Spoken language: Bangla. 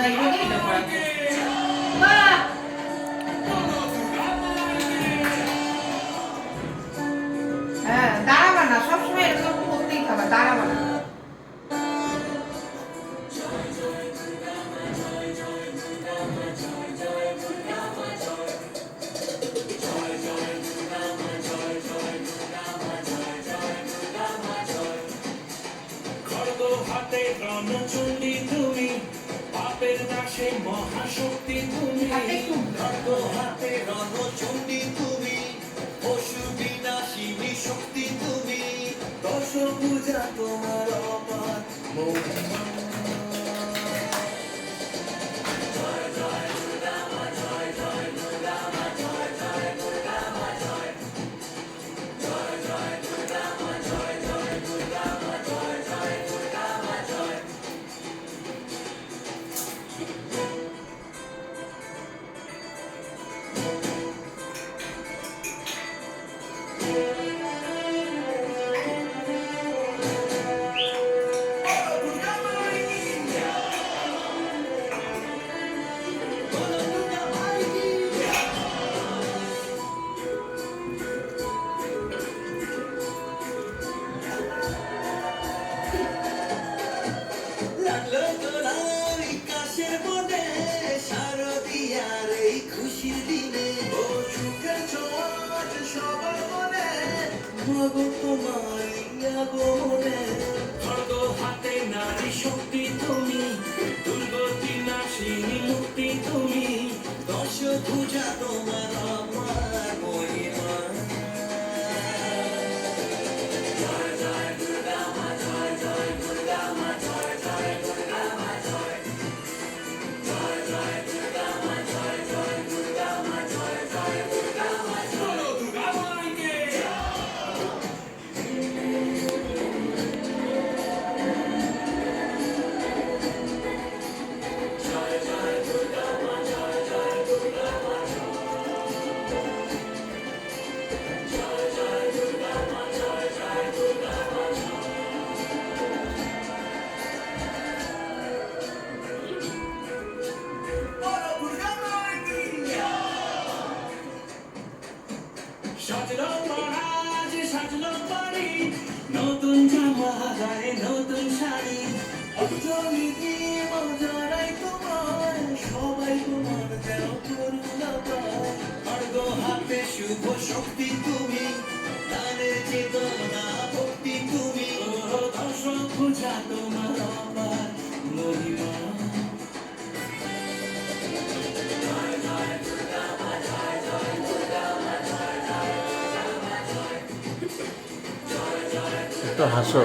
এইভাবে এটা করা যায়। বাহ! হ্যাঁ, দাঁড়াবা না, সবসময় এরকম করতেই থাকবা, দাঁড়াবা না। হাতে রণচণ্ডী তুমি, পাপের নাশে মহাশক্তি তুমি। হাতে রণচণ্ডী তুমি, পশু বিনাশিনী শক্তি তুমি। দশভুজা তোমার অপার মহিমা। লাগলো তোরাই কাশের বনে, শারদিয়ার এই খুশির দিনে। ও সুখের ছোঁয়াচ সবার মনে, মাগো তোমার আগমনে। খড়গ হাতে নারী শক্তি তুমি, দুর্গতি নাশিনী মুক্তি তুমি। দশভুজা তোমার আমার মহিমা। বলো দুর্গা মাইকে। বলো দুর্গা মাইকে। সাজলো মহারাজ সাজলো বাড়ি, নতুন জামা গায়ে নতুন শাড়ি। অঞ্জলি দিয়ে মজারাই তোমার, সবাই তোমার দেও করুণা পায়। খড়গ হাতে শুভ শক্তি তুমি, দানের চেতনা ভক্তি তুমি। ও দশভুজা তোমার অপার মহিমা। একটু হাসো।